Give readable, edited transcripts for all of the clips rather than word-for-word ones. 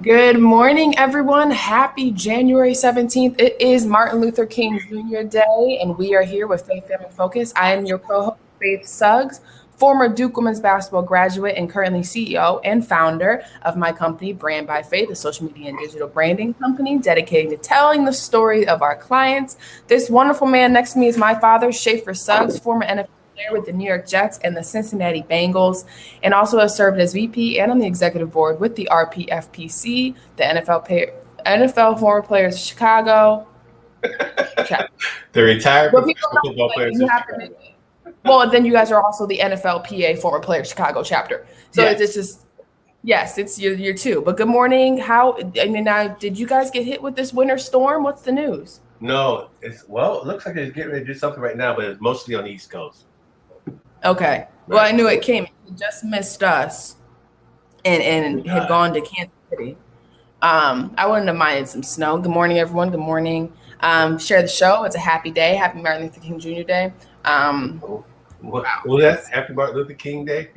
Good morning, everyone. Happy January 17th. It is Martin Luther King Jr. Day, and we are here with Faith.Family.Focus. I am your co-host, Faith Suggs, former Duke women's basketball graduate and currently CEO and founder of my company, Brand by Faith, a social media and digital branding company dedicated to telling the story of our clients. This wonderful man next to me is my father, Schaefer Suggs, former NFL player with the New York Jets and the Cincinnati Bengals, and also has served as VP and on the executive board with the RPFPC, the NFL former players of Chicago. The retired football players of Chicago. Well, then you guys are also the NFLPA former player Chicago chapter. So yes. It's just, yes, it's year two. But good morning. Did you guys get hit with this winter storm? What's the news? No, it looks like it's getting ready to do something right now, but it's mostly on the East Coast. Okay. Right. Well, I knew it came. It just missed us and had gone to Kansas City. I wouldn't have minded some snow. Good morning, everyone. Good morning. Share the show. It's a happy day. Happy Martin Luther King Jr. Day. That's Happy Martin Luther King Day?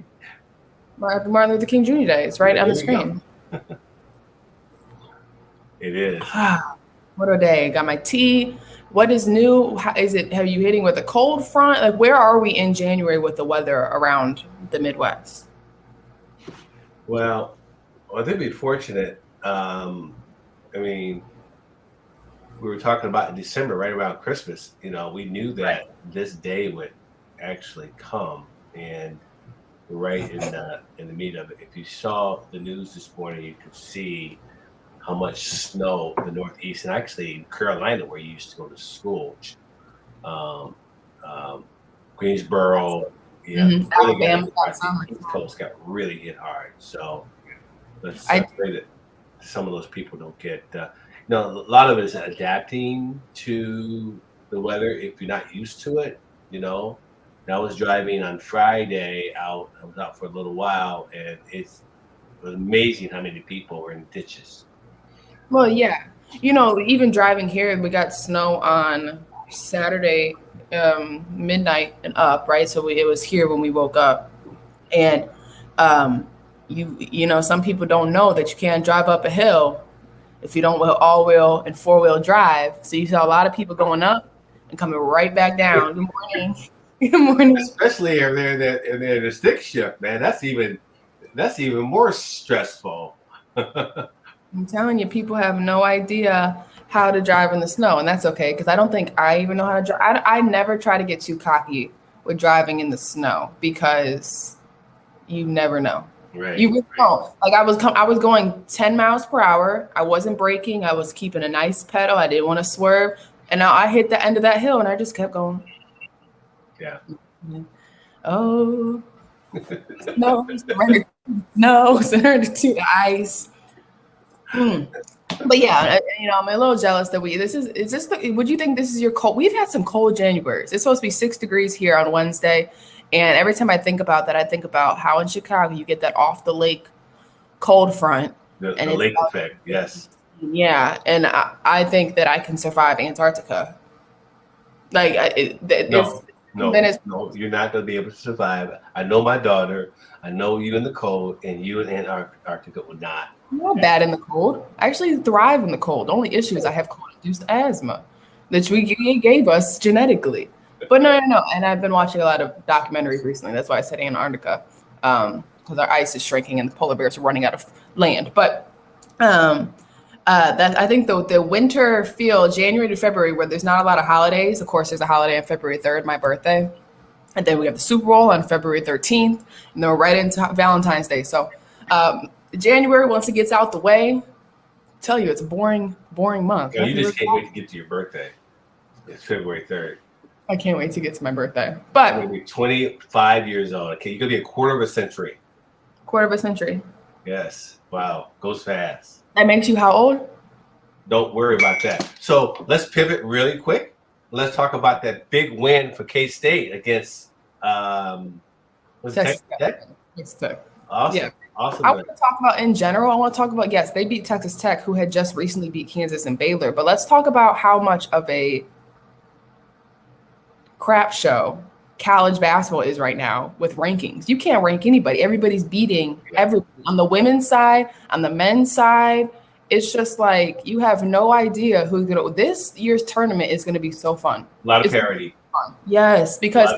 Happy Martin Luther King Jr. Day. It's right on the screen. It is. What a day. Got my tea. What is new? Have you hitting with a cold front? Like, where are we in January with the weather around the Midwest? Well, I think we're fortunate. We were talking about in December, right around Christmas, we knew that this day would actually come, and right in the meat of it. If you saw the news this morning, you could see how much snow in the Northeast, and actually in Carolina, where you used to go to school, Greensboro, Alabama, the East Coast got really hit hard. So let's pray that some of those people don't get. A lot of it is adapting to the weather if you're not used to it. I was driving on Friday out. I was out for a little while, and it was amazing how many people were in ditches. Well, yeah. Even driving here, we got snow on Saturday midnight and up, right? So it was here when we woke up. And, some people don't know that you can't drive up a hill if you don't all-wheel and four-wheel drive. So you saw a lot of people going up and coming right back down. Good morning. Good morning. Especially if they're in the stick shift, man. That's even more stressful. I'm telling you, people have no idea how to drive in the snow, and that's okay, because I don't think I even know how to drive. I never try to get too cocky with driving in the snow, because you never know. Right. You really don't. Like I was going 10 miles per hour. I wasn't braking. I was keeping a nice pedal. I didn't want to swerve. And now I hit the end of that hill, and I just kept going. Yeah. Oh, no, surrender to the ice. But yeah, I'm a little jealous that would you think this is your cold? We've had some cold Januaries. It's supposed to be 6 degrees here on Wednesday. And every time I think about that, I think about how in Chicago you get that off the lake cold front. The lake effect, yes. Yeah, and I think that I can survive Antarctica. No, you're not going to be able to survive. I know my daughter. I know you in the cold, and you in Antarctica would not. I'm not bad in the cold. I actually thrive in the cold. The only issue is I have cold-induced asthma that we gave us genetically. But no. And I've been watching a lot of documentaries recently. That's why I said Antarctica, because our ice is shrinking and the polar bears are running out of land. But that I think the winter feel, January to February, where there's not a lot of holidays. Of course, there's a holiday on February 3rd, my birthday. And then we have the Super Bowl on February 13th. And then we're right into Valentine's Day. So January, once it gets out the way, I tell you, it's a boring month. You just can't wait to get to your birthday. It's February 3rd. I can't wait to get to my birthday. But you're going to be 25 years old. Okay, you're going to be a quarter of a century. Yes. Wow. Goes fast. That makes you how old? Don't worry about that. So let's pivot really quick. Let's talk about that big win for K-State against Texas Tech? Texas Tech. Awesome. Yeah. Awesome. I want to talk about in general. I want to talk about, yes, they beat Texas Tech, who had just recently beat Kansas and Baylor. But let's talk about how much of a crap show college basketball is right now with rankings. You can't rank anybody. Everybody's beating everybody on the women's side, on the men's side. it's just like you have no idea who's gonna. This year's tournament is gonna be so fun. A lot of parity. Fun. Yes, because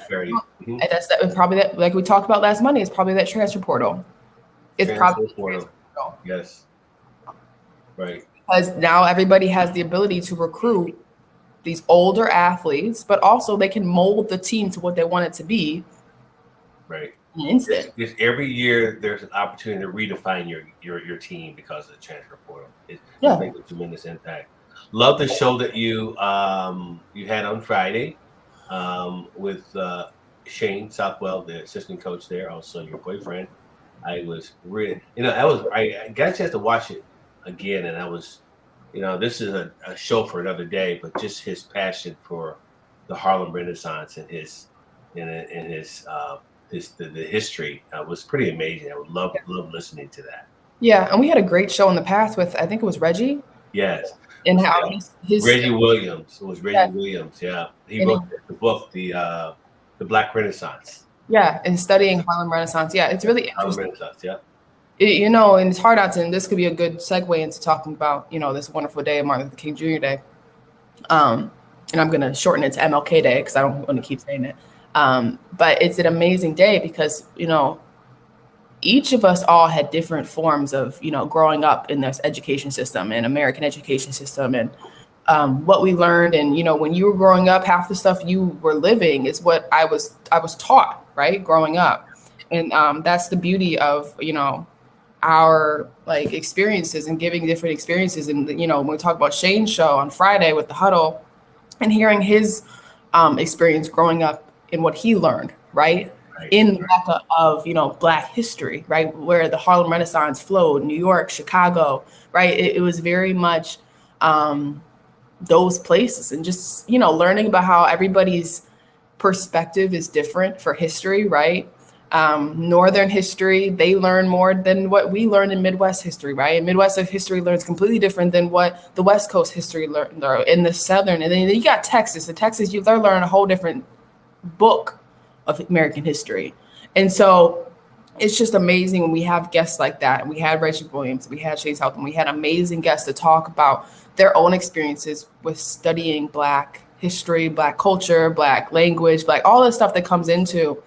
Mm-hmm. and that's that, probably that, like we talked about last Monday. It's probably that transfer portal. It's probably portal. Yes. Right. Because now everybody has the ability to recruit these older athletes, but also they can mold the team to what they want it to be. Right. In an instant. Every year there's an opportunity to redefine your team because of the transfer portal. It makes a tremendous impact. Love the show that you had on Friday with Shane Southwell, the assistant coach there, also your boyfriend. I was really, I got a chance to watch it again, and I was, this is a show for another day, but just his passion for the Harlem Renaissance and the history was pretty amazing. I would love listening to that. Yeah, and we had a great show in the past with, I think it was Reggie. Yes. And how his Reggie Williams. It was Reggie Williams. Yeah, he wrote the book, the Black Renaissance. Yeah, and studying Harlem Renaissance. Yeah, it's really interesting. Harlem Renaissance. Yeah. And it's hard not to, and this could be a good segue into talking about, this wonderful day of Martin Luther King Jr. Day. And I'm going to shorten it to MLK Day because I don't want to keep saying it. But it's an amazing day because, each of us all had different forms of, growing up in this education system and American education system and what we learned. And, when you were growing up, half the stuff you were living is what I was taught, right, growing up. And that's the beauty of, our like experiences and giving different experiences. And, when we talk about Shane's show on Friday with the huddle and hearing his experience growing up and what he learned, right? In the mecca of, Black history, right? Where the Harlem Renaissance flowed, New York, Chicago, right? It was very much those places and just, learning about how everybody's perspective is different for history, right? Northern history, they learn more than what we learn in Midwest history, right? And Midwest history learns completely different than what the West Coast history learned in the Southern. And then you got Texas. In Texas, they're learning a whole different book of American history. And so it's just amazing when we have guests like that. And we had Reggie Williams, we had Shane Southwell, and we had amazing guests to talk about their own experiences with studying Black history, Black culture, Black language, Black, all the stuff that comes into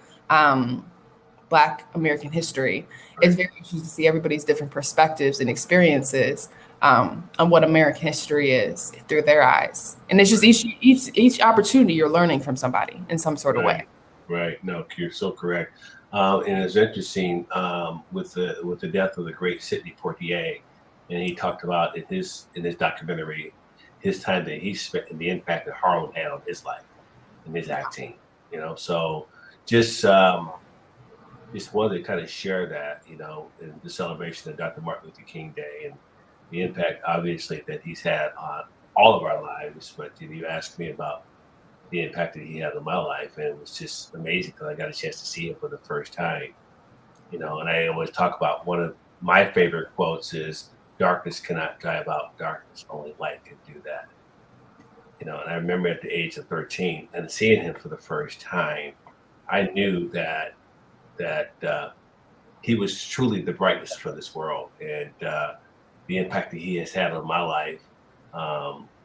Black American history. Right. It's very interesting to see everybody's different perspectives and experiences on what American history is through their eyes. And it's just each opportunity you're learning from somebody in some sort of way. Right. No, you're so correct. And it's interesting with the death of the great Sidney Poitier, and he talked about in his documentary his time that he spent and the impact that Harlem had on his life and his acting. So just wanted to kind of share that, in the celebration of Dr. Martin Luther King Day and the impact, obviously, that he's had on all of our lives. But you asked me about the impact that he had on my life, and it was just amazing because I got a chance to see him for the first time. And I always talk about one of my favorite quotes is, "Darkness cannot drive out darkness; only light can do that." And I remember at the age of 13 and seeing him for the first time, I knew that he was truly the brightness for this world, and the impact that he has had on my life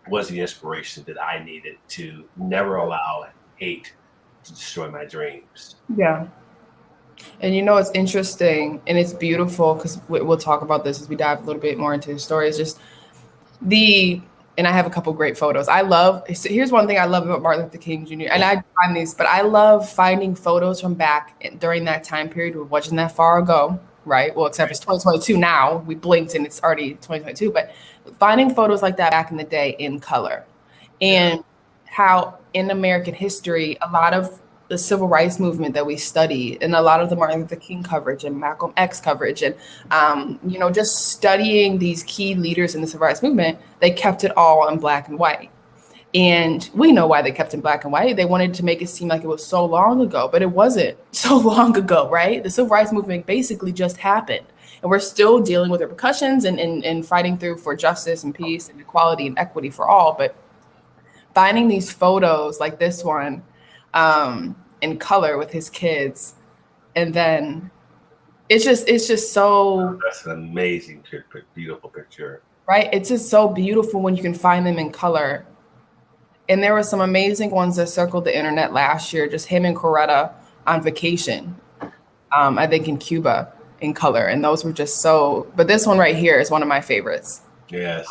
was the inspiration that I needed to never allow hate to destroy my dreams. Yeah. And it's interesting and it's beautiful because we'll talk about this as we dive a little bit more into the story. It's just and I have a couple great photos. Here's one thing I love about Martin Luther King Jr. And I find these, but I love finding photos from back during that time period. It wasn't that far ago, right? Well, except it's 2022 now. We blinked and it's already 2022. But finding photos like that back in the day in color, and how in American history, a lot of the civil rights movement that we study and a lot of the Martin Luther King coverage and Malcolm X coverage and, just studying these key leaders in the civil rights movement, they kept it all in black and white. And we know why they kept it in black and white. They wanted to make it seem like it was so long ago, but it wasn't so long ago, right? The civil rights movement basically just happened. And we're still dealing with repercussions and fighting through for justice and peace and equality and equity for all. But finding these photos like this one, in color with his kids, and then it's just so. That's an amazing, beautiful picture. right? It's just so beautiful when you can find them in color. And there were some amazing ones that circled the internet last year, just him and Coretta on vacation, I think in Cuba in color. And those were just so, but this one right here is one of my favorites. Yes,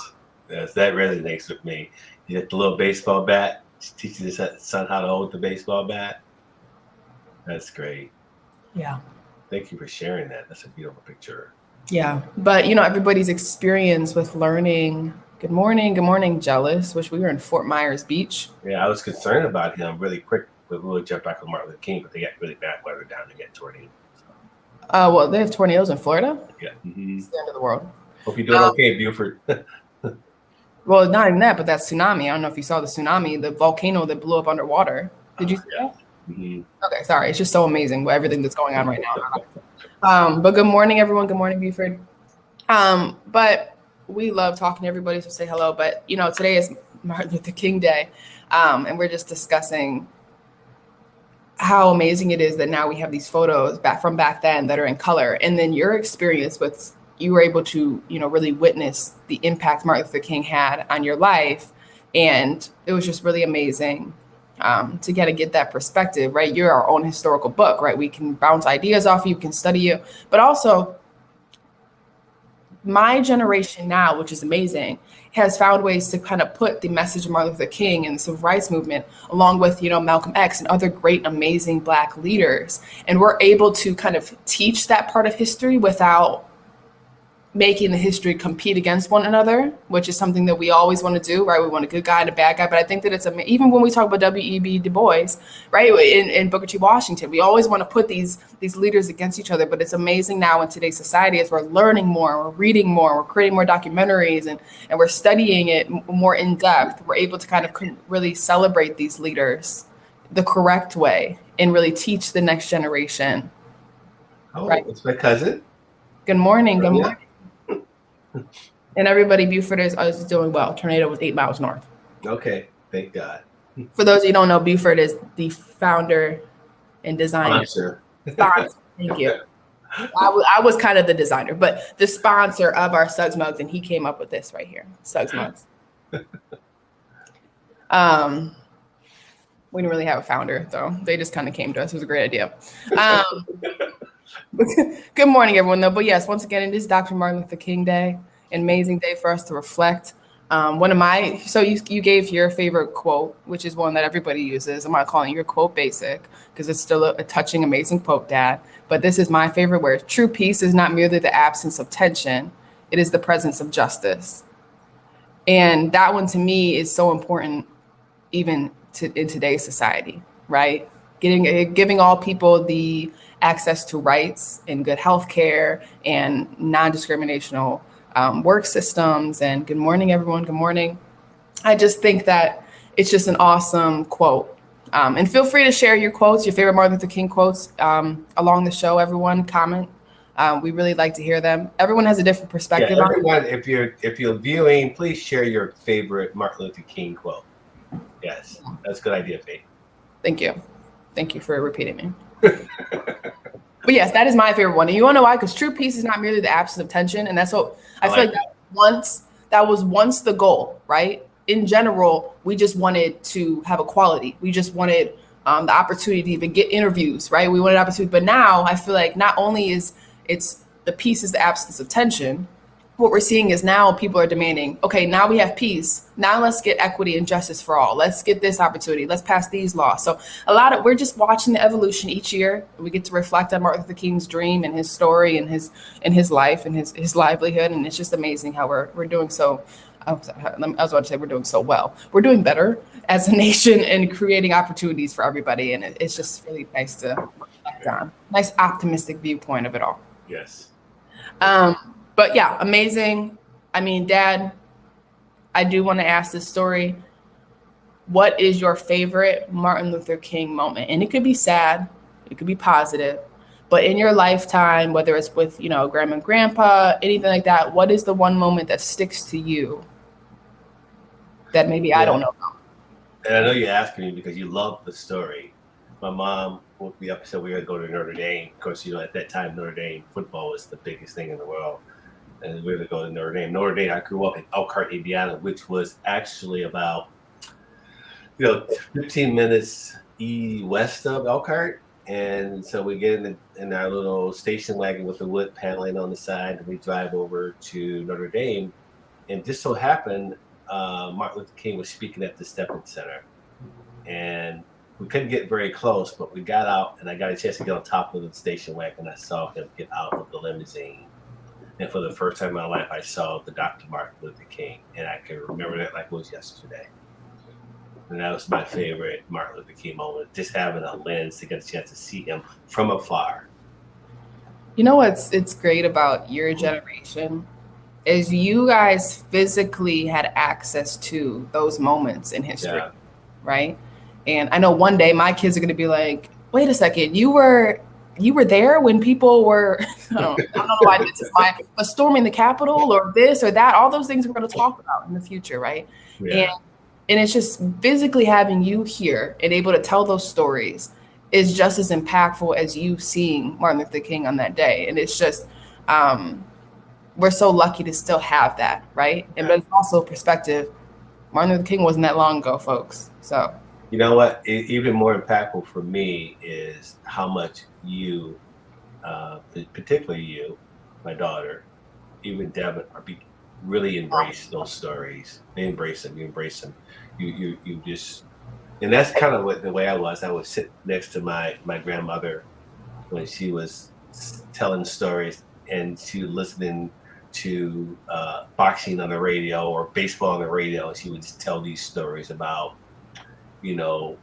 yes, that resonates with me. You get the little baseball bat, teaching his son how to hold the baseball bat. That's great. Yeah. Thank you for sharing that. That's a beautiful picture. Yeah. But, everybody's experience with learning. Good morning, Jealous. Wish we were in Fort Myers Beach. Yeah, I was concerned about him really quick, but we'll jump back on Martin Luther King, but they got really bad weather down to get tornadoes. Well, they have tornadoes in Florida. Yeah. Mm-hmm. It's the end of the world. Hope you're doing okay, Buford. Well, not even that, but that tsunami. I don't know if you saw the tsunami, the volcano that blew up underwater. Did you see that? Mm-hmm. Okay, sorry. It's just so amazing with everything that's going on right now. But good morning, everyone. Good morning, Buford. But we love talking to everybody, so say hello. But, today is Martin Luther King Day, and we're just discussing how amazing it is that now we have these photos from back then that are in color. And then your experience with, you were able to, really witness the impact Martin Luther King had on your life. And it was just really amazing to get that perspective, right? You're our own historical book, right? We can bounce ideas off you, can study you, but also my generation now, which is amazing, has found ways to kind of put the message of Martin Luther King and the civil rights movement along with, Malcolm X and other great, amazing Black leaders. And we're able to kind of teach that part of history without making the history compete against one another, which is something that we always want to do, right? We want a good guy and a bad guy. But I think that it's even when we talk about W.E.B. Du Bois, right, in Booker T. Washington, we always want to put these leaders against each other. But it's amazing now in today's society as we're learning more, we're reading more, we're creating more documentaries, and we're studying it more in depth. We're able to kind of really celebrate these leaders the correct way and really teach the next generation. Oh, right? It's my cousin. Good morning. Good morning. And everybody, Buford is doing well. Tornado was 8 miles north. Okay, thank God. For those of you who don't know, Buford is the founder and designer. Sponsor. Thank you. I was kind of the designer, but the sponsor of our Suggs mugs, and he came up with this right here, Suggs mugs. We didn't really have a founder, though. They just kind of came to us. It was a great idea. Good morning, everyone, though. But yes, once again, it is Dr. Martin Luther King Day, an amazing day for us to reflect. So you gave your favorite quote, which is one that everybody uses. I'm not calling your quote basic because it's still a touching, amazing quote, Dad. But this is my favorite word. True peace is not merely the absence of tension. It is the presence of justice. And that one to me is so important, even in today's society, right? Giving all people the access to rights and good health care and non-discriminational work systems. And good morning, everyone. Good morning. I just think that it's just an awesome quote. And feel free to share your quotes, your favorite Martin Luther King quotes along the show. Everyone comment. We really like to hear them. Everyone has a different perspective. Yeah, everyone, if you're viewing, please share your favorite Martin Luther King quote. Yes, that's a good idea, Faith. Thank you. Thank you for repeating me. But yes, that is my favorite one. And you want to know why? Because true peace is not merely the absence of tension. And that's what I feel like that was once the goal, right? In general, we just wanted to have equality. We just wanted the opportunity to even get interviews, right? We wanted opportunity. But now I feel like not only is it's the peace is the absence of tension, what we're seeing is now people are demanding, okay, now we have peace. Now let's get equity and justice for all. Let's get this opportunity. Let's pass these laws. So we're just watching the evolution each year. We get to reflect on Martin Luther King's dream and his story and his life and his livelihood. And it's just amazing how we're doing so. I was about to say we're doing so well. We're doing better as a nation and creating opportunities for everybody. And it's just really nice to reflect on. Nice optimistic viewpoint of it all. Yes. But yeah, amazing. I mean, Dad, I do want to ask this story. What is your favorite Martin Luther King moment? And it could be sad, it could be positive, but in your lifetime, whether it's with, grandma and grandpa, anything like that, what is the one moment that sticks to you that maybe I don't know about? And I know you're asking me because you love the story. My mom woke me up and said we were going to go to Notre Dame. Of course, at that time, Notre Dame football was the biggest thing in the world. and we were to go to Notre Dame. Notre Dame, I grew up in Elkhart, Indiana, which was actually about 15 minutes west of Elkhart. And so we get in our little station wagon with the wood paneling on the side, and we drive over to Notre Dame. And just so happened, Martin Luther King was speaking at the Stephen Center. And we couldn't get very close, but we got out, and I got a chance to get on top of the station wagon. I saw him get out of the limousine. And for the first time in my life, I saw the Dr. Martin Luther King. And I can remember that like it was yesterday. And that was my favorite Martin Luther King moment, just having a lens to get a chance to see him from afar. You know what's great about your generation is you guys physically had access to those moments in history, right? And I know one day my kids are going to be like, wait a second, you were there when people were, I don't know why this is but storming the Capitol or this or that, all those things we're going to talk about in the future, right? Yeah. And it's just physically having you here and able to tell those stories is just as impactful as you seeing Martin Luther King on that day. And it's just, we're so lucky to still have that, right? And but it's also perspective. Martin Luther King wasn't that long ago, folks. So you know what? Even more impactful for me is how much you, particularly you, my daughter, even Devin, really embrace those stories. They embrace them. You embrace them. You just, and that's kind of the way I was. I would sit next to my grandmother when she was telling stories, and she was listening to boxing on the radio or baseball on the radio. And she would just tell these stories about, Joe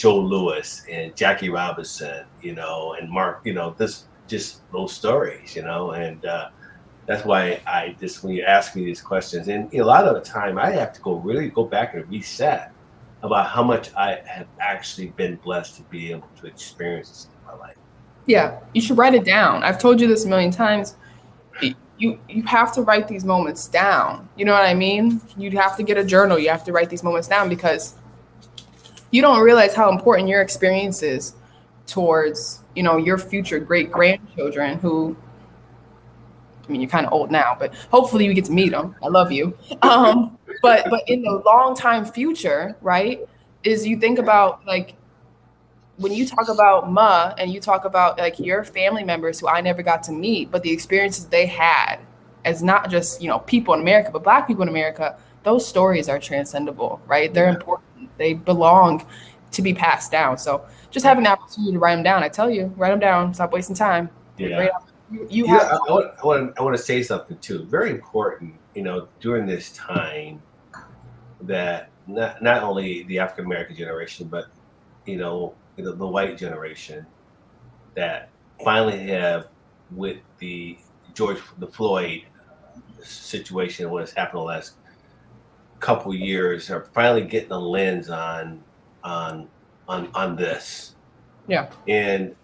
Louis and Jackie Robinson, and Mark, this just those stories, and that's why I just, when you ask me these questions, and a lot of the time I have to really go back and reset about how much I have actually been blessed to be able to experience this in my life. Yeah, you should write it down. I've told you this a million times. You have to write these moments down. You know what I mean? You'd have to get a journal. You have to write these moments down because you don't realize how important your experience is towards, your future great grandchildren who, I mean, you're kind of old now, but hopefully you get to meet them. I love you. But in the long time future, right, is you think about like, when you talk about Ma and you talk about like your family members who I never got to meet, but the experiences they had as not just, people in America, but Black people in America, those stories are transcendendable, right? They're important. They belong to be passed down. So just having the opportunity to write them down, I tell you, write them down. Stop wasting time. Yeah. I want to say something too. Very important, during this time that not only the African American generation, but the white generation that finally have, with the Floyd situation, what has happened the last couple of years, are finally getting a lens on this. Yeah. And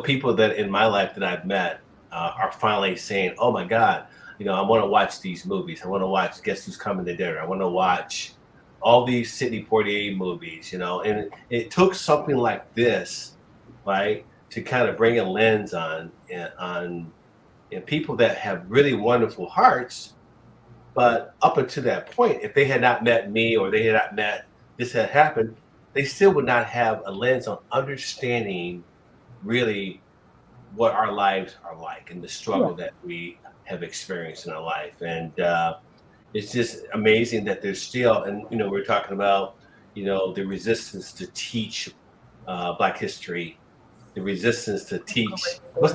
people that in my life that I've met are finally saying, "Oh my God, I want to watch these movies. I want to watch Guess Who's Coming to Dinner. I want to watch all these Sidney Poitier movies." And it took something like this, right, to kind of bring a lens on people that have really wonderful hearts, but up until that point, if they had not met me or they had not met this had happened, they still would not have a lens on understanding really what our lives are like and the struggle that we have experienced in our life. And it's just amazing that there's still, and we're talking about, the resistance to teach Black history, the resistance to teach. What's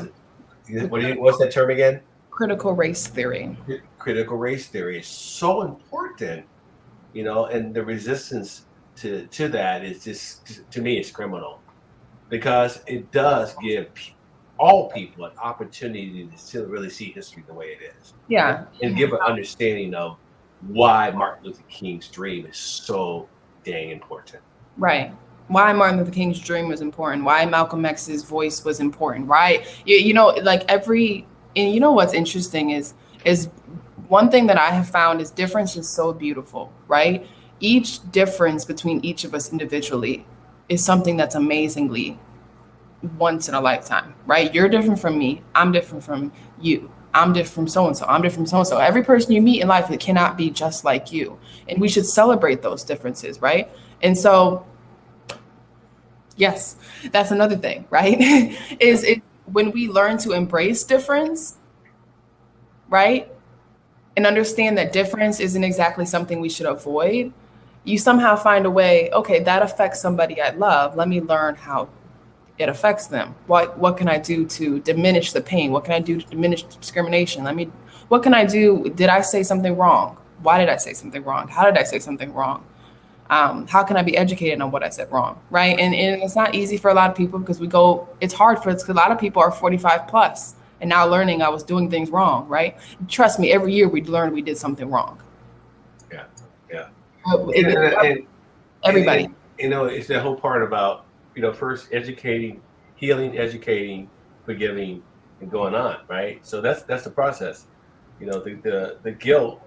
that term again? Critical race theory. Critical race theory is so important, and the resistance to that is just, to me, it's criminal, because it does give all people an opportunity to really see history the way it is. Yeah. And give an understanding of why Martin Luther King's dream is so dang important. Right. Why Martin Luther King's dream was important. Why Malcolm X's voice was important. Right. And what's interesting is one thing that I have found is difference is so beautiful, right? Each difference between each of us individually is something that's amazingly once in a lifetime, right? You're different from me. I'm different from you. I'm different from so-and-so. I'm different from so-and-so. Every person you meet in life, it cannot be just like you. And we should celebrate those differences, right? And so, yes, that's another thing, right? Is it when we learn to embrace difference, right? And understand that difference isn't exactly something we should avoid. You somehow find a way, okay, that affects somebody I love. Let me learn how it affects them. What can I do to diminish the pain? What can I do to diminish discrimination? What can I do? Did I say something wrong? Why did I say something wrong? How did I say something wrong? How can I be educated on what I said wrong, right? And it's not easy for a lot of people because it's hard for us because a lot of people are 45 plus and now learning I was doing things wrong, right? Trust me, every year we learn we did something wrong. Yeah. Everybody. It's the whole part about, first educating, healing, educating, forgiving, and going on, right? So that's the process. The guilt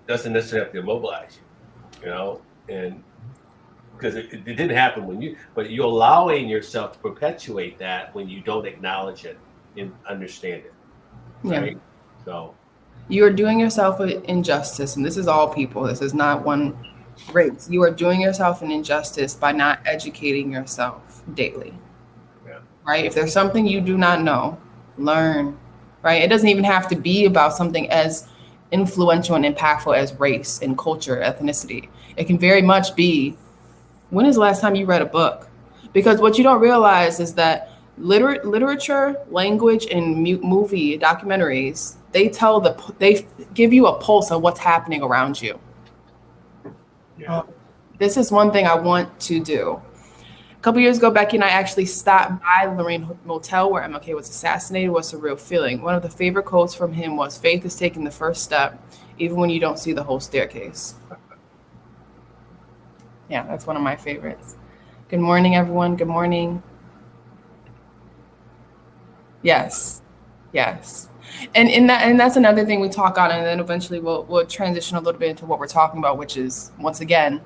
doesn't necessarily have to immobilize you, and because it didn't happen but you're allowing yourself to perpetuate that when you don't acknowledge it and understand it, right? Yeah. So you are doing yourself an injustice, and this is all people. This is not one race. You are doing yourself an injustice by not educating yourself daily. Yeah. Right? If there's something you do not know, learn. Right? It doesn't even have to be about something as influential and impactful as race and culture, ethnicity. It can very much be, when is the last time you read a book? Because what you don't realize is that literature, language, and movie documentaries, they give you a pulse of what's happening around you. Yeah. This is one thing I want to do. A couple years ago, Becky and I actually stopped by Lorraine Motel where MLK was assassinated. What's a real feeling? One of the favorite quotes from him was, "Faith is taking the first step, even when you don't see the whole staircase." Yeah, that's one of my favorites. Good morning, everyone. Good morning. Yes. And that's another thing we talk on, and then eventually we'll transition a little bit into what we're talking about, which is, once again,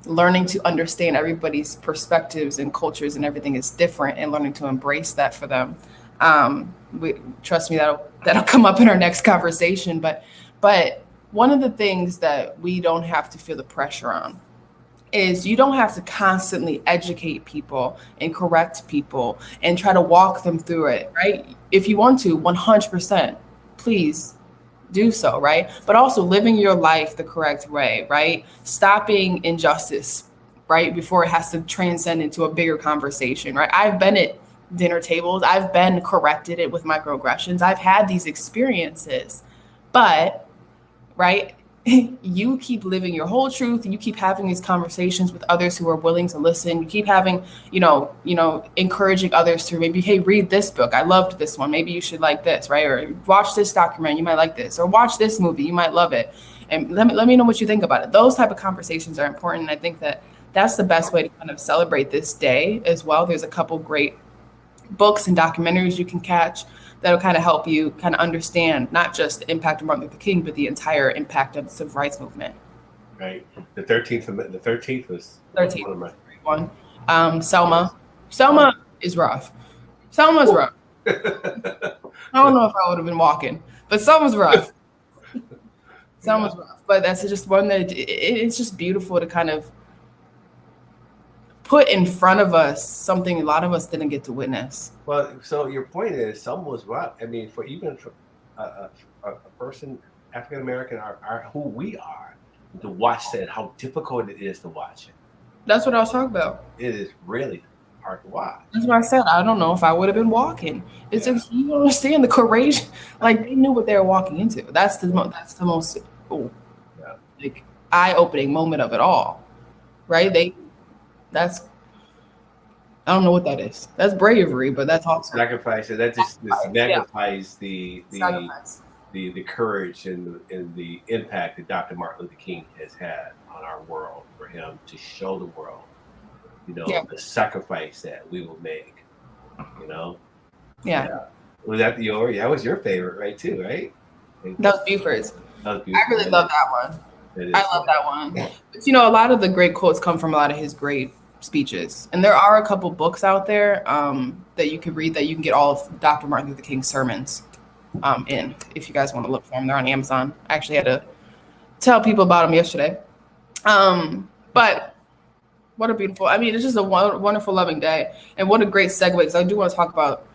learning to understand everybody's perspectives and cultures and everything is different, and learning to embrace that for them. Trust me, that'll come up in our next conversation. But one of the things that we don't have to feel the pressure on is you don't have to constantly educate people and correct people and try to walk them through it, right? If you want to, 100%, please do so, right? But also living your life the correct way, right? Stopping injustice, right? Before it has to transcend into a bigger conversation, right? I've been at dinner tables. I've been corrected it with microaggressions. I've had these experiences, but, right? You keep living your whole truth. You keep having these conversations with others who are willing to listen. You keep having, encouraging others to maybe, hey, read this book. I loved this one. Maybe you should like this, right? Or watch this documentary. You might like this. Or watch this movie. You might love it. And let me know what you think about it. Those type of conversations are important. And I think that's the best way to kind of celebrate this day as well. There's a couple great books and documentaries you can catch that'll kind of help you kind of understand not just the impact of Martin Luther King, but the entire impact of the civil rights movement. Right. The 13th was 13th one. Selma is rough. Selma's rough. I don't know if I would have been walking, but Selma's rough. Selma's rough. But that's just one that it's just beautiful to kind of put in front of us something a lot of us didn't get to witness. Well, so your point is Selma was rough. I mean, for even a person, African American, are who we are, to watch that, how difficult it is to watch it. That's what I was talking about. It is really hard to watch. That's what I said. I don't know if I would have been walking. It's just, you don't understand the courage. Like, they knew what they were walking into. That's the most like eye-opening moment of it all, right? I don't know what that is. That's bravery, but that's also sacrifice. That just magnifies the courage and the impact that Dr. Martin Luther King has had on our world, for him to show the world, the sacrifice that we will make, Yeah. Was that that was your favorite, right, too, right? That was Buford's. I really love that one. I love that one. But, a lot of the great quotes come from a lot of his great speeches. And there are a couple books out there that you can read that you can get all of Dr. Martin Luther King's sermons. in. If you guys want to look for them, they're on Amazon. I actually had to tell people about them yesterday. But what a beautiful, it's just a wonderful, loving day. And what a great segue, because I do want to talk about,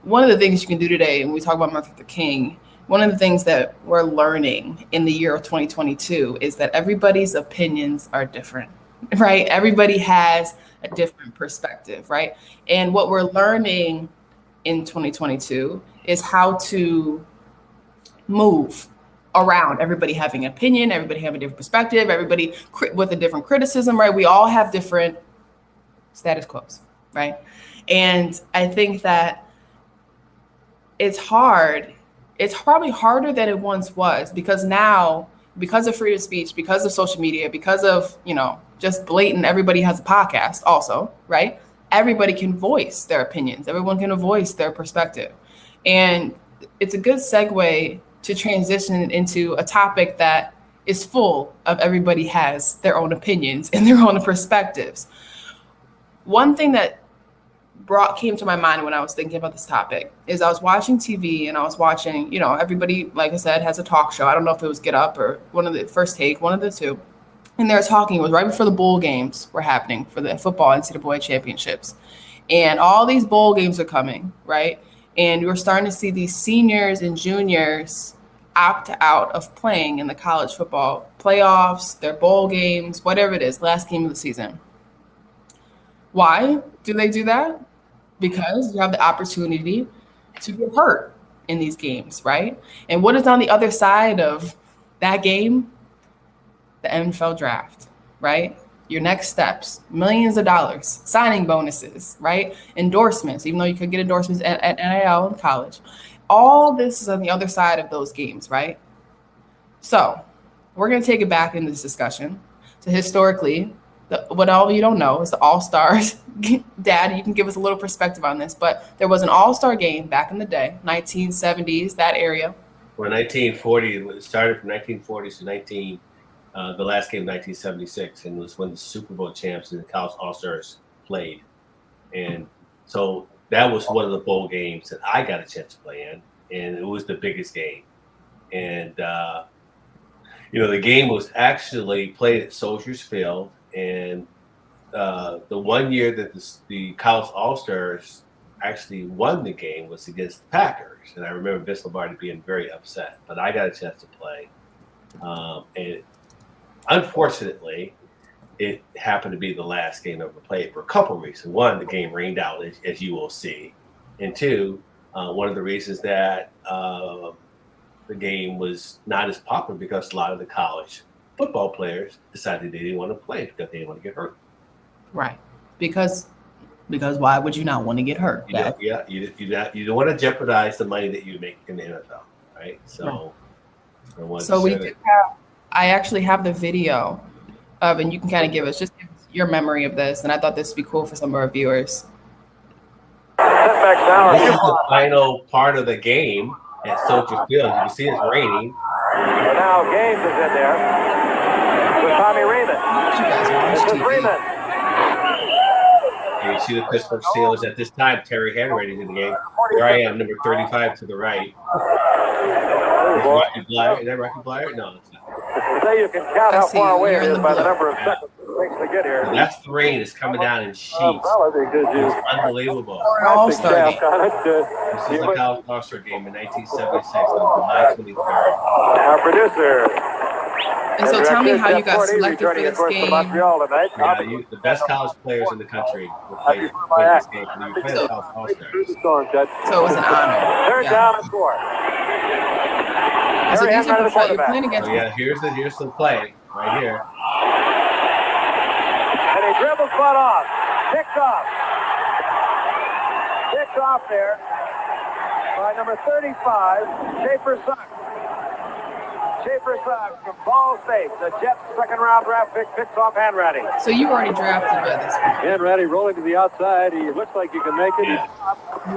one of the things you can do today, when we talk about Martin Luther King, one of the things that we're learning in the year of 2022 is that everybody's opinions are different, right? Everybody has a different perspective, right? And what we're learning in 2022 is how to move around everybody having an opinion, everybody having a different perspective, everybody with a different criticism, right? We all have different status quos, right? And I think that it's hard. It's probably harder than it once was, because now, because of freedom of speech, because of social media, because of, just blatant, everybody has a podcast also, right? Everybody can voice their opinions. Everyone can voice their perspective. And it's a good segue to transition into a topic that is full of everybody has their own opinions and their own perspectives. One thing that came to my mind when I was thinking about this topic is I was watching TV and I was watching, everybody, like I said, has a talk show. I don't know if it was Get Up or one of the First Take, one of the two. And they were talking, it was right before the bowl games were happening for the football NCAA championships. And all these bowl games are coming, right? And we're starting to see these seniors and juniors opt out of playing in the college football playoffs, their bowl games, whatever it is, last game of the season. Why do they do that? Because you have the opportunity to get hurt in these games, right? And what is on the other side of that game? The NFL draft, right? Your next steps, millions of dollars, signing bonuses, right? Endorsements, even though you could get endorsements at NIL in college. All this is on the other side of those games, right? So we're going to take it back in this discussion. So historically, what all of you don't know is the All-Stars. Dad, you can give us a little perspective on this, but there was an All-Star game back in the day, 1970s, that area. Well, 1940, it started from 1940 to the last game, 1976, and it was when the Super Bowl champs and the college All-Stars played. And so that was one of the bowl games that I got a chance to play in, and it was the biggest game. And, the game was actually played at Soldiers Field, and the one year that the college All-Stars actually won the game was against the Packers. And I remember Vince Lombardi being very upset, but I got a chance to play. And unfortunately, it happened to be the last game I ever played for a couple of reasons. One, the game rained out, as you will see. And two, one of the reasons that the game was not as popular because a lot of the college football players decided they didn't want to play because they didn't want to get hurt. Right. Because why would you not want to get hurt? You don't want to jeopardize the money that you make in the NFL, right? So, right. I actually have the video of, and you can kind of give us your memory of this, and I thought this would be cool for some of our viewers. This is the final part of the game at Soldier Field. You can see it's raining. And now Gaines is in there with Tommy Raymond. This is Raymond. And you see the Pittsburgh Steelers at this time. Terry Henry in the game. There I am, number 35 to the right. Rocky Blyer. Is that Rocky Blyer? No, it's not. Say you can count how far away it is by the number of seconds it takes to get here. That's the rain. It's coming down in sheets. It's unbelievable. All-Star game. This is the college All-Star game in 1976 on July 23rd. Our producer. And so tell me how you got selected for this game. The best college players in the country will play this game. You play the college All-Stars. So it was an honor. Third down and 4. So these are you're playing against. So here's the play right here. And he dribbles butt off. Picked off. Picked off there by number 35, Schaefer Suggs. Schaefer Suggs from Ball State, the Jets' second-round draft pick, picks off Hanratty. So you were already drafted by this point. Hanratty rolling to the outside. He looks like he can make it.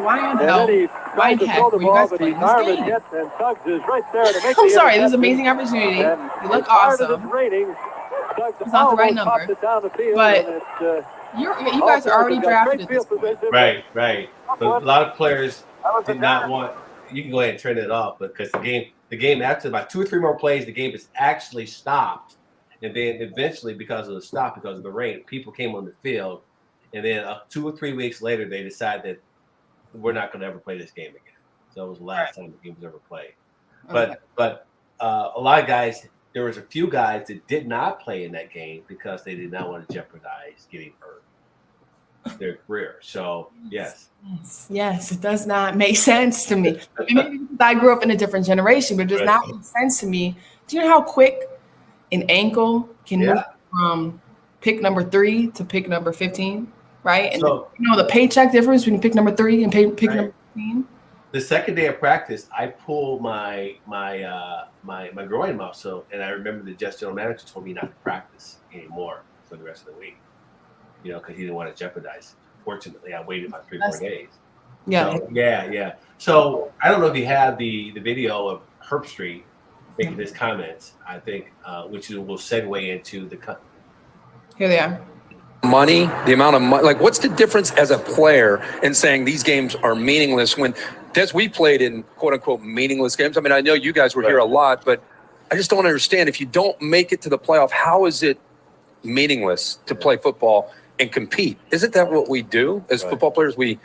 Why in hell? Why in heck were you guys playing this game? And Suggs is right there to make I'm sorry, this is an amazing opportunity. You look awesome. It's not the right number. But you guys are already drafted at this point. Right. But a lot of players did not want you can go ahead and turn it off, because the game after about 2 or 3 more plays, the game is actually stopped, and then eventually because of the rain, people came on the field, and then 2 or 3 weeks later, they decided that we're not going to ever play this game again. So it was the last time the game was ever played. But a lot of guys, there was a few guys that did not play in that game because they did not want to jeopardize getting hurt their career. So yes, it does not make sense to me. Maybe because I grew up in a different generation, but it does not make sense to me. Do you know how quick an ankle can move from pick number 3 to pick number 15? Right, and so, the paycheck difference between pick number 3 and pick number 15. The second day of practice, I pulled my groin muscle, and I remember the general manager told me not to practice anymore for the rest of the week. Because he didn't want to jeopardize. Fortunately, I waited about 3 more days. Yeah. So, So I don't know if you have the video of Herb Street making his comments. I think which will segue into the. Here they are. Money, the amount of money, like what's the difference as a player in saying these games are meaningless when we played in quote unquote meaningless games? I mean, I know you guys were here a lot, but I just don't understand, if you don't make it to the playoff, how is it meaningless to play football and compete? Isn't that what we do as football players? We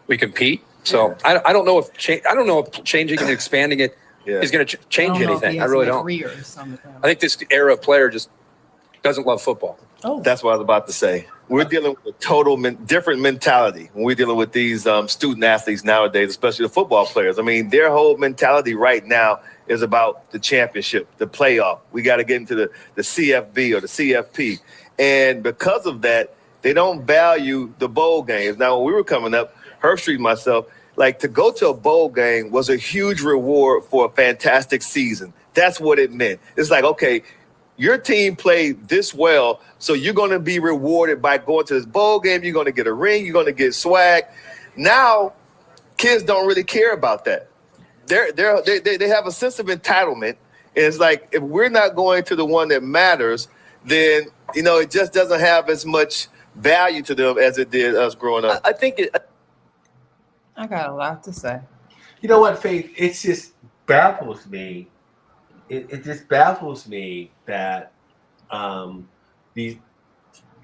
compete. So I don't know if changing and expanding it is going to change anything. I really don't. I think this era of player just doesn't love football. Oh, that's what I was about to say. We're dealing with a total different mentality when we're dealing with these student athletes nowadays, especially the football players. I mean, their whole mentality right now is about the championship, the playoff. We got to get into the CFB or the CFP. And because of that, they don't value the bowl games. Now, when we were coming up, Herb Street and myself, like, to go to a bowl game was a huge reward for a fantastic season. That's what it meant. It's like, okay, your team played this well, so you're going to be rewarded by going to this bowl game. You're going to get a ring. You're going to get swag. Now, kids don't really care about that. They have a sense of entitlement. And it's like, if we're not going to the one that matters, then, it just doesn't have as much value to them as it did us growing up. I think I got a lot to say. You know what, Faith? It just baffles me. It just baffles me that these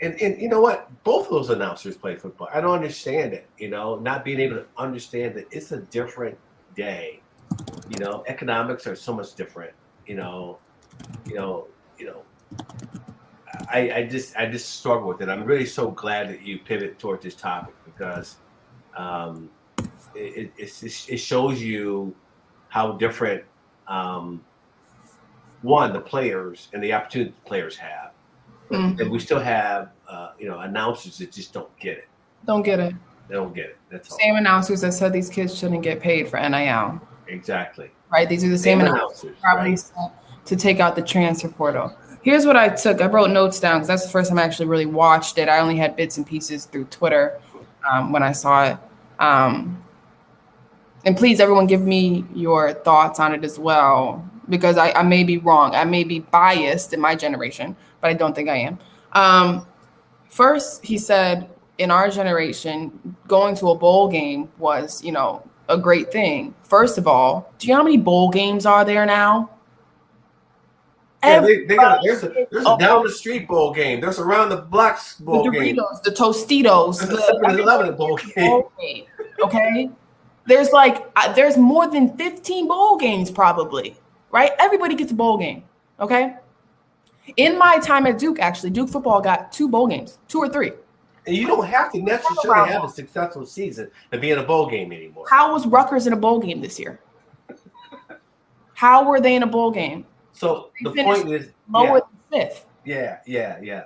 and you know what? Both of those announcers play football. I don't understand it. Not being able to understand that it's a different day. Economics are so much different. I just struggle with it. I'm really so glad that you pivot toward this topic, because it shows you how different the players and the opportunity the players have. And we still have announcers that just don't get it. Don't get it. They don't get it. That's all. Same announcers that said these kids shouldn't get paid for NIL. Exactly. Right? These are the same announcers probably said to take out the transfer portal. Here's what I took. I wrote notes down because that's the first time I actually really watched it. I only had bits and pieces through Twitter when I saw it. And please, everyone, give me your thoughts on it as well, because I may be wrong. I may be biased in my generation, but I don't think I am. First, he said, in our generation, going to a bowl game was, a great thing. First of all, do you know how many bowl games are there now? Yeah, there's a down the street bowl game. There's a around the blocks bowl game. The Doritos, the Tostitos, the 7-Eleven bowl game. Okay, there's more than 15 bowl games probably, right? Everybody gets a bowl game. Okay. In my time at Duke, actually, Duke football got 2 bowl games, 2 or 3. And you don't have to necessarily have a successful season to be in a bowl game anymore. How was Rutgers in a bowl game this year? How were they in a bowl game? So the point is lower than 5th. Yeah.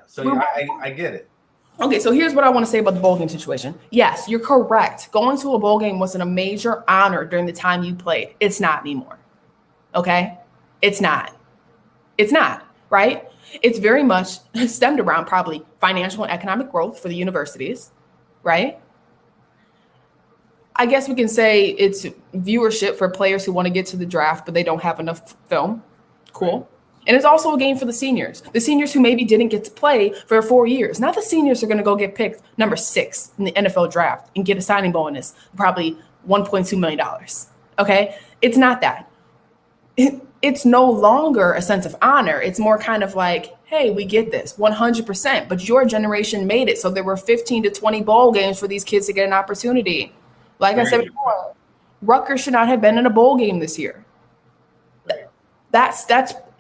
So I get it. Okay, so here's what I want to say about the bowl game situation. Yes, you're correct. Going to a bowl game wasn't a major honor during the time you played. It's not anymore. Okay? It's not, right? It's very much stemmed around probably financial and economic growth for the universities, right? I guess we can say it's viewership for players who want to get to the draft, but they don't have enough film. Cool. And it's also a game for the seniors who maybe didn't get to play for 4 years. Now the seniors are going to go get picked number 6 in the NFL draft and get a signing bonus, probably $1.2 million. Okay, it's not that. It's no longer a sense of honor. It's more kind of like, hey, we get this 100%, but your generation made it. So there were 15 to 20 bowl games for these kids to get an opportunity. Like I said before, Rutgers should not have been in a bowl game this year. That's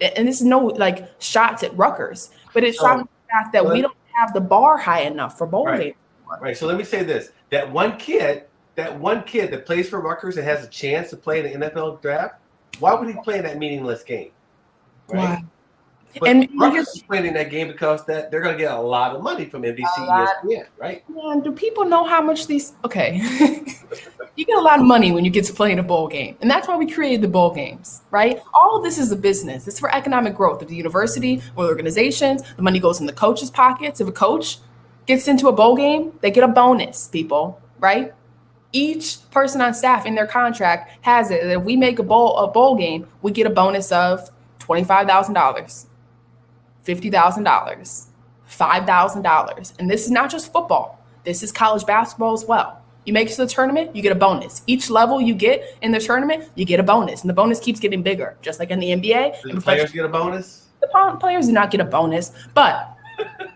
and this is no like shots at Rutgers, but it's shot at the fact that we don't have the bar high enough for bowl games. Right. So let me say this: that one kid that plays for Rutgers and has a chance to play in the NFL draft, why would he play in that meaningless game? Right. But and Rutgers is playing in that game because they're going to get a lot of money from NBC, ESPN, right? Man, do people know how much these? Okay, you get a lot of money when you get to play in a bowl game, and that's why we created the bowl games, right? All of this is a business. It's for economic growth of the university or organizations. The money goes in the coaches' pockets. If a coach gets into a bowl game, they get a bonus, people, right? Each person on staff in their contract has it. If we make a bowl game, we get a bonus of $25,000. $50,000, $5,000. And this is not just football. This is college basketball as well. You make it to the tournament, you get a bonus. Each level you get in the tournament, you get a bonus. And the bonus keeps getting bigger, just like in the NBA. Do the players get a bonus? The players do not get a bonus, but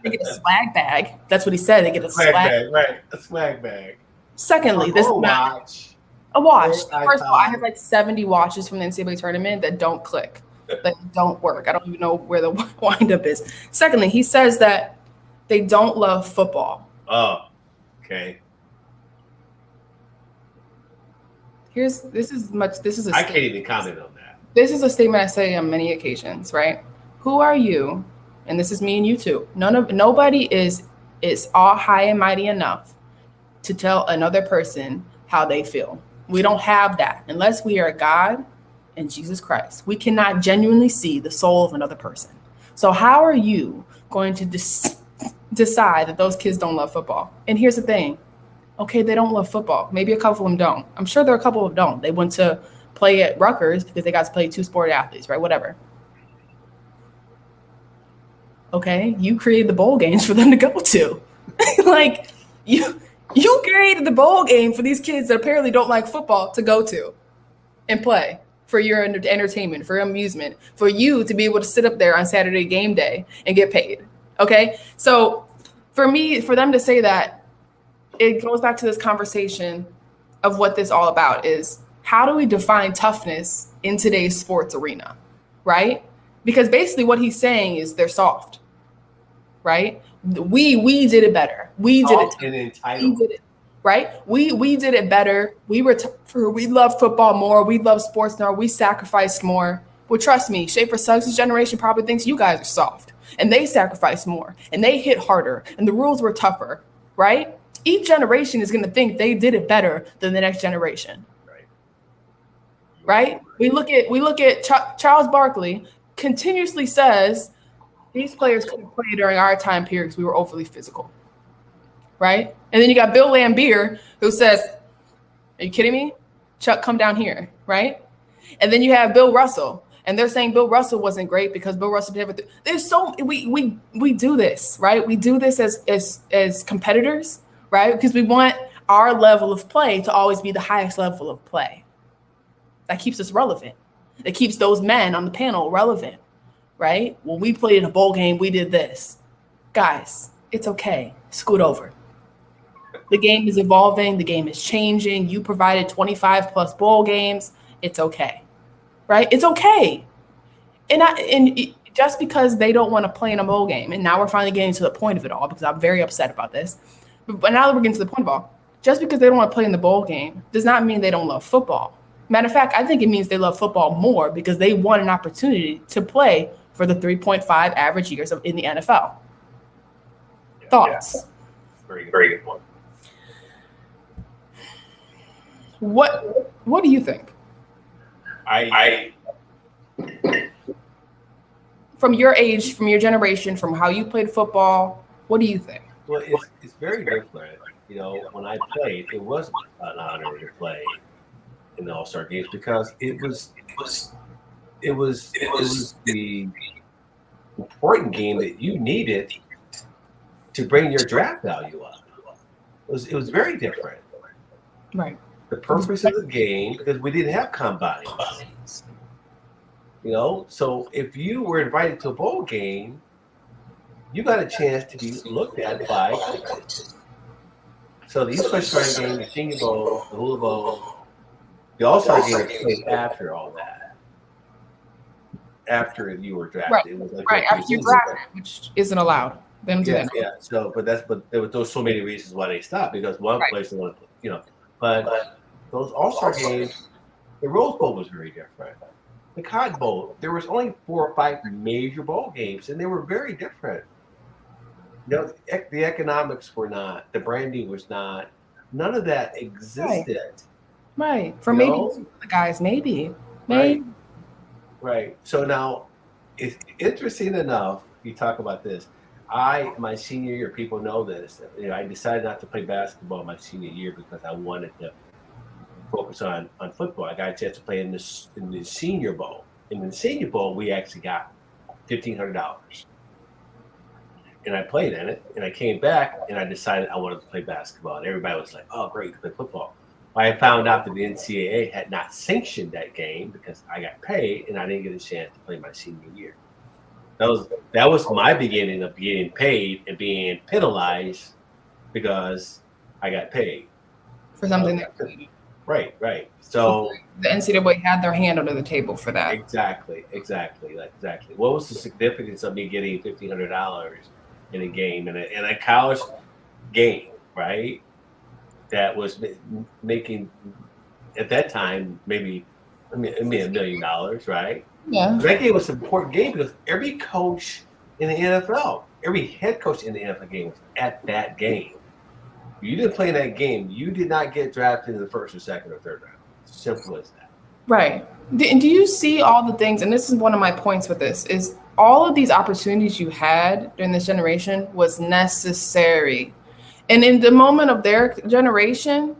they get a swag bag. That's what he said. They get a swag bag. Right, a swag bag. Secondly, this is watch. A watch. First of all, I have like 70 watches from the NCAA tournament that don't click. That don't work. I don't even know where the windup is. Secondly, he says that they don't love football. Oh, okay. This is a I can't even comment on that. This is a statement I say on many occasions, right? Who are you? And this is me and you too. Nobody is all high and mighty enough to tell another person how they feel. We don't have that unless we are God and Jesus Christ. We cannot genuinely see the soul of another person. So how are you going to decide that those kids don't love football? And here's the thing. Okay, they don't love football. Maybe a couple of them don't. I'm sure there are a couple of them don't. They went to play at Rutgers because they got to play two sport athletes, right? Whatever. Okay, you created the bowl games for them to go to. Like, you created the bowl game for these kids that apparently don't like football to go to and play. For your entertainment, for your amusement, for you to be able to sit up there on Saturday game day and get paid. Okay. So for them to say that, it goes back to this conversation of what this all about is how do we define toughness in today's sports arena, right? Because basically what he's saying is they're soft, right? We did it better. We did it. Right? We did it better. We love football more. We love sports more. We sacrificed more. Well, trust me, Schaefer Suggs' generation probably thinks you guys are soft. And they sacrificed more. And they hit harder. And the rules were tougher. Right? Each generation is going to think they did it better than the next generation. Right? We look at Charles Barkley continuously says these players couldn't play during our time period because we were overly physical. Right? And then you got Bill Lambier who says, are you kidding me? Chuck, come down here. Right? And then you have Bill Russell, and they're saying Bill Russell wasn't great because Bill Russell did everything. We do this, right? We do this as competitors, right? Because we want our level of play to always be the highest level of play. That keeps us relevant. It keeps those men on the panel relevant, right? When we played in a bowl game, we did this. Guys, it's okay. Scoot over. The game is evolving. The game is changing. You provided 25 plus bowl games. It's okay, right? It's okay. And just because they don't want to play in a bowl game, and now we're finally getting to the point of it all because I'm very upset about this. But now that we're getting to the point of all, just because they don't want to play in the bowl game does not mean they don't love football. Matter of fact, I think it means they love football more because they want an opportunity to play for the 3.5 average years in the NFL. Thoughts? Yeah. Very good point. What do you think? I from your age, from your generation, from how you played football, what do you think? Well, it's very different. You know, when I played, it was an honor to play in the All-Star games because it was the important game that you needed to bring your draft value up. It was very different. Right. the purpose of the game, because we didn't have combines. You know, so if you were invited to a bowl game, you got a chance to be looked at by coaches. So the East West Shrine game, the Senior Bowl, the Hula Bowl, the All-Star game was played after all that. After you were drafted. Right, it was like right after you're drafted, which isn't allowed. They don't do that. Yeah. So, but there was so many reasons why they stopped, because one place they want to, you know, but those All-Star games, the Rose Bowl was very different. The Cotton Bowl, there was only 4 or 5 major bowl games, and they were very different. You know, the economics were not, the branding was not, none of that existed. Right. For maybe the guys, maybe. Right. So now, it's interesting enough, you talk about this. My senior year, people know this. You know, I decided not to play basketball my senior year because I wanted to focus on football. I got a chance to play in the Senior Bowl. In the Senior Bowl, we actually got $1,500, and I played in it. And I came back, and I decided I wanted to play basketball. And everybody was like, "Oh, great, you play football." I found out that the NCAA had not sanctioned that game because I got paid, and I didn't get a chance to play my senior year. That was my beginning of getting paid and being penalized because I got paid for something Right. So the NCAA had their hand under the table for that. Exactly. What was the significance of me getting $1,500 in a game, in a college game, right? That was making at that time maybe $1 million, right? Yeah. That game was an important game because every coach in the NFL, every head coach in the NFL game was at that game. You didn't play in that game, you did not get drafted in the first or second or third round. Simple as that. Right. And do you see all the things, and this is one of my points with this, is all of these opportunities you had during this generation was necessary. And in the moment of their generation,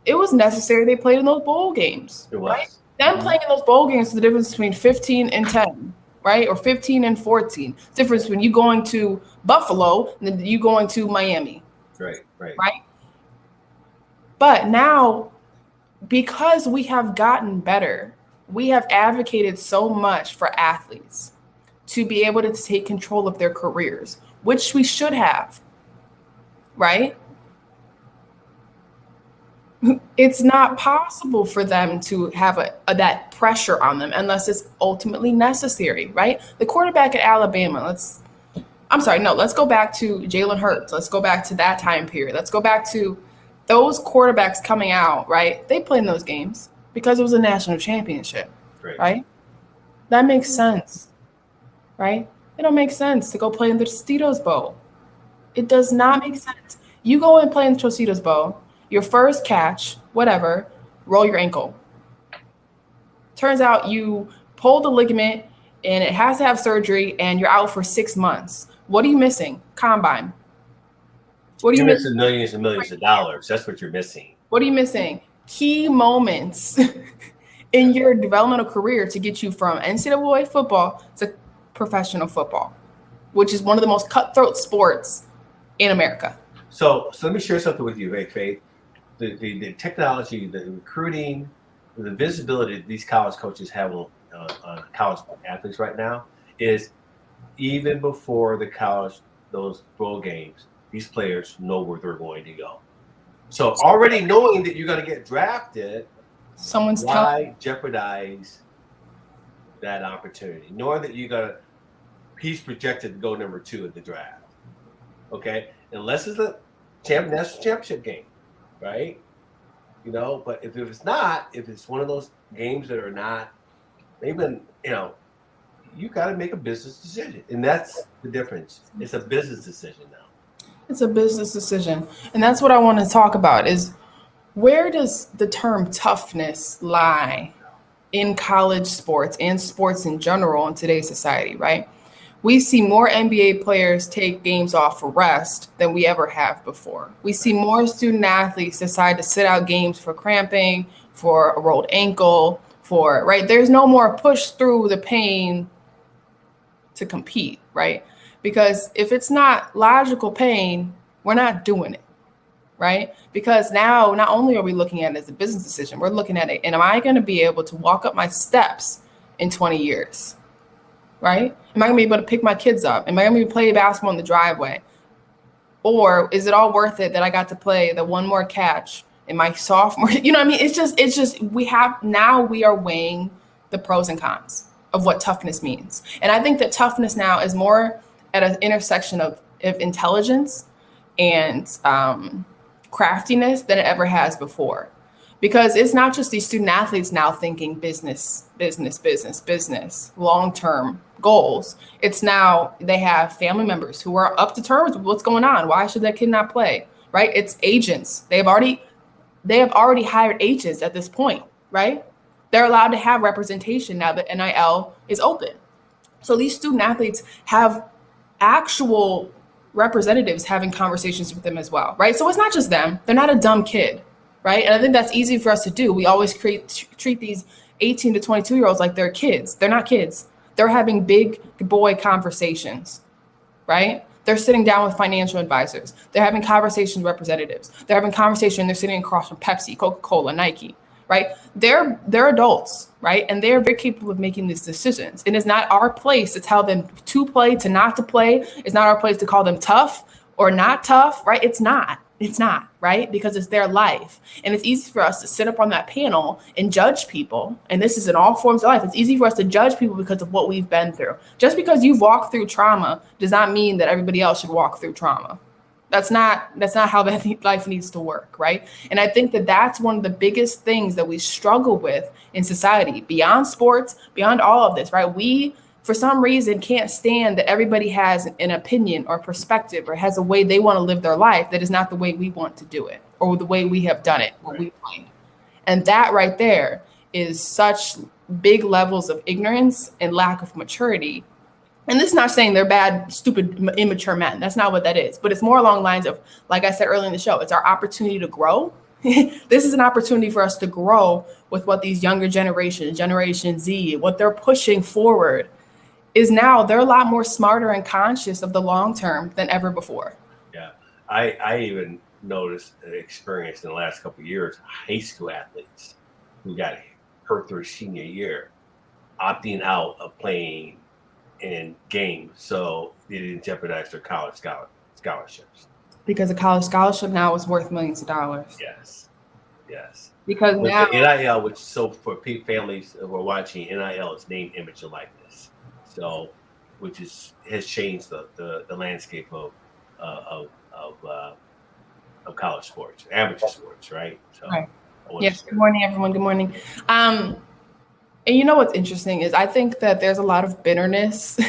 it was necessary they played in those bowl games. It was. Right? Them playing in those bowl games is the difference between 15 and 10, right? Or 15 and 14. It's the difference between you going to Buffalo and then you going to Miami. Right. But now, because we have gotten better, we have advocated so much for athletes to be able to take control of their careers, which we should have, right? It's not possible for them to have that pressure on them unless it's ultimately necessary, right? The quarterback at Alabama, let's go back to Jalen Hurts. Let's go back to that time period. Let's go back to those quarterbacks coming out, right? They played in those games because it was a national championship, right? That makes sense, right? It don't make sense to go play in the Tostitos Bowl. It does not make sense. You go and play in the Tostitos Bowl, your first catch, whatever, roll your ankle. Turns out you pulled the ligament and it has to have surgery and you're out for 6 months. What are you missing? Combine. What are you missing? Millions and millions of dollars. That's what you're missing. What are you missing? Key moments in your developmental career to get you from NCAA football to professional football, which is one of the most cutthroat sports in America. So let me share something with you, Faith. The technology, the recruiting, the visibility that these college coaches have on college athletes right now is even before those bowl games, these players know where they're going to go. So already knowing that you're going to get drafted, why jeopardize that opportunity? Knowing that he's projected to go number 2 in the draft. Okay, unless it's a national championship game, right? You know, but if it's not, if it's one of those games that are not, even, you know, you got to make a business decision, and that's the difference. It's a business decision now. It's a business decision, and that's what I want to talk about is where does the term toughness lie in college sports and sports in general in today's society, right? We see more NBA players take games off for rest than we ever have before. We see more student athletes decide to sit out games for cramping, for a rolled ankle, right? There's no more push through the pain to compete, right? Because if it's not logical pain, we're not doing it, right? Because now not only are we looking at it as a business decision, we're looking at it, and am I going to be able to walk up my steps in 20 years, right? Am I going to be able to pick my kids up? Am I going to be play basketball in the driveway? Or is it all worth it that I got to play the one more catch in my sophomore? You know what I mean? It's just we are weighing the pros and cons of what toughness means. And I think that toughness now is more at an intersection of intelligence and craftiness than it ever has before. Because it's not just these student athletes now thinking business, long-term goals. It's now they have family members who are up to terms with what's going on. Why should that kid not play, right? It's agents. They have already hired agents at this point, right? They're allowed to have representation now that NIL is open. So these student athletes have actual representatives having conversations with them as well, right? So it's not just them. They're not a dumb kid, right? And I think that's easy for us to do. We always treat these 18 to 22-year-olds like they're kids. They're not kids. They're having big boy conversations, right? They're sitting down with financial advisors. They're having conversations with representatives. They're having conversations. They're sitting across from Pepsi, Coca-Cola, Nike, right? They're adults, right? And they're very capable of making these decisions. And it's not our place to tell them to play, to not to play. It's not our place to call them tough or not tough, right? It's not, right? Because it's their life. And it's easy for us to sit up on that panel and judge people. And this is in all forms of life. It's easy for us to judge people because of what we've been through. Just because you've walked through trauma does not mean that everybody else should walk through trauma. That's not how that life needs to work, right? And I think that that's one of the biggest things that we struggle with in society, beyond sports, beyond all of this, right? We, for some reason, can't stand that everybody has an opinion or perspective or has a way they want to live their life that is not the way we want to do it or the way we have done it or we find. And that right there is such big levels of ignorance and lack of maturity. And this is not saying they're bad, stupid, immature men. That's not what that is. But it's more along the lines of, like I said earlier in the show, it's our opportunity to grow. This is an opportunity for us to grow with what these younger generations, Generation Z, what they're pushing forward is now they're a lot more smarter and conscious of the long term than ever before. Yeah. I even noticed and experienced in the last couple of years, high school athletes who got hurt their senior year, opting out of playing in games so they didn't jeopardize their college scholarships. Because a college scholarship now is worth millions of dollars. Yes. Because with now the NIL, which so for families who are watching, NIL is name, image, and likeness. So, which has changed the landscape of college sports, amateur sports, right? So, right. Yes. Good morning, everyone. Good morning. And you know what's interesting is I think that there's a lot of bitterness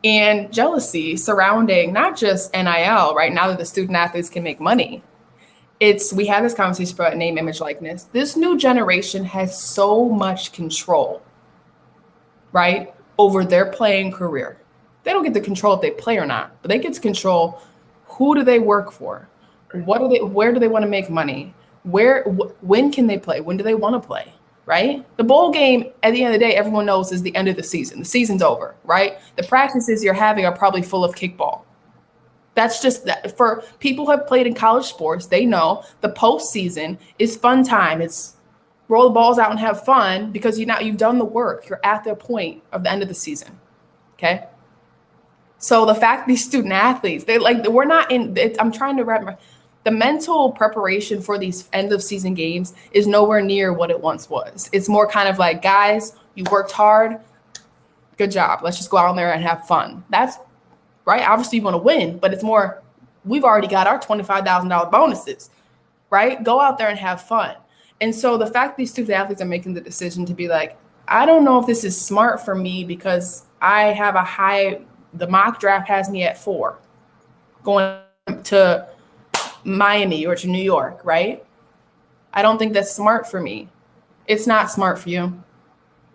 and jealousy surrounding not just NIL, right? Now that the student athletes can make money. We had this conversation about name, image, likeness. This new generation has so much control, right, over their playing career. They don't get to control if they play or not, but they get to control who do they work for, where do they want to make money, when can they play, when do they want to play. Right? The bowl game, at the end of the day, everyone knows is the end of the season. The season's over, right? The practices you're having are probably full of kickball. That's just that. For people who have played in college sports, they know the postseason is fun time. It's roll the balls out and have fun because you've done the work. You're at the point of the end of the season. Okay. So the fact these student athletes, we're not in. I'm trying to wrap the mental preparation for these end of season games is nowhere near what it once was. It's more kind of like, guys, you worked hard. Good job. Let's just go out there and have fun. That's right. Obviously you want to win, but it's more, we've already got our $25,000 bonuses, right? Go out there and have fun. And so the fact these student athletes are making the decision to be like, I don't know if this is smart for me because I have the mock draft has me at 4 going to Miami or to New York, right? I don't think that's smart for me. It's not smart for you.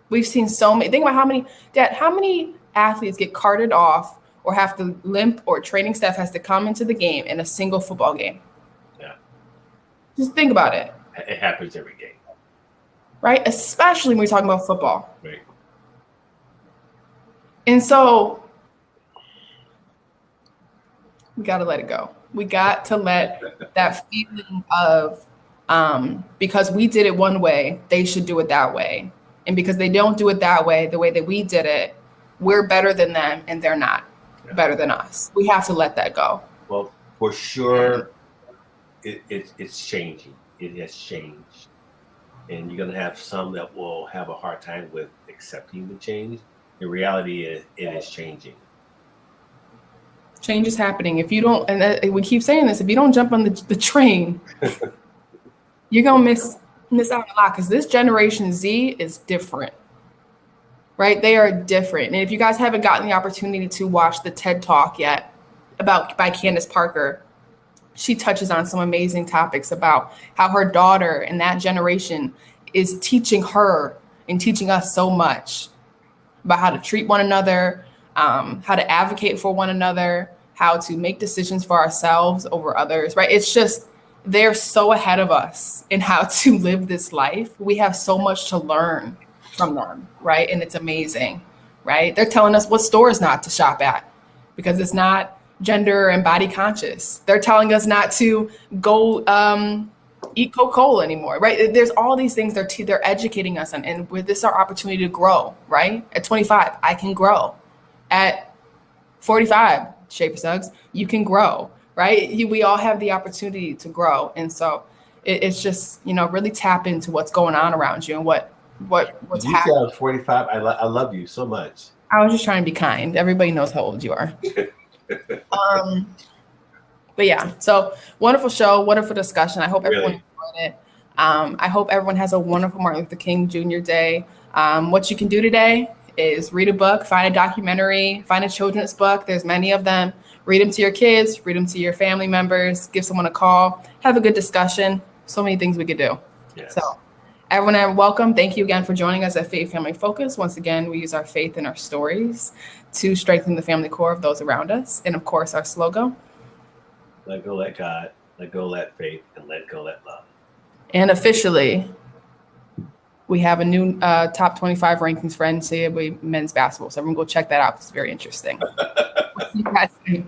We've seen so many. Think about how many athletes get carted off or have to limp or training staff has to come into the game in a single football game. Yeah. Just think about it. It happens every game. Right? Especially when we're talking about football. Right. And so we got to let it go. We got to let that feeling of because we did it one way, they should do it that way. And because they don't do it that way, the way that we did it, we're better than them and they're not better than us. We have to let that go. Well, for sure, it's changing. It has changed. And you're going to have some that will have a hard time with accepting the change. The reality is it is changing. Change is happening. If you don't, and we keep saying this, if you don't jump on the train, you're going to miss out on a lot, because this Generation Z is different, right? They are different. And if you guys haven't gotten the opportunity to watch the TED Talk yet by Candace Parker, she touches on some amazing topics about how her daughter and that generation is teaching her and teaching us so much about how to treat one another, how to advocate for one another, how to make decisions for ourselves over others, right? It's just, they're so ahead of us in how to live this life. We have so much to learn from them, right? And it's amazing, right? They're telling us what stores not to shop at because it's not gender and body conscious. They're telling us not to go eat Coca-Cola anymore, right? There's all these things they're educating us on, and with this, our opportunity to grow, right? At 25, I can grow. At 45, Schaefer Suggs, you can grow, right? We all have the opportunity to grow, and so it's just, really tap into what's going on around you and what's happening. You said I was 45. I love you so much. I was just trying to be kind. Everybody knows how old you are. But yeah, so wonderful show, wonderful discussion. I hope everyone enjoyed it. I hope everyone has a wonderful Martin Luther King Jr. Day. What you can do today is read a book, find a documentary, find a children's book. There's many of them. Read them to your kids, read them to your family members, give someone a call, have a good discussion. So many things we could do. Yes. So everyone, welcome. Thank you again for joining us at Faith Family Focus. Once again, we use our faith and our stories to strengthen the family core of those around us. And of course, our slogan: let go, let God, let go, let faith, and let go, let love. And officially, we have a new top 25 rankings for NCAA men's basketball. So everyone go check that out. It's very interesting. See you guys soon.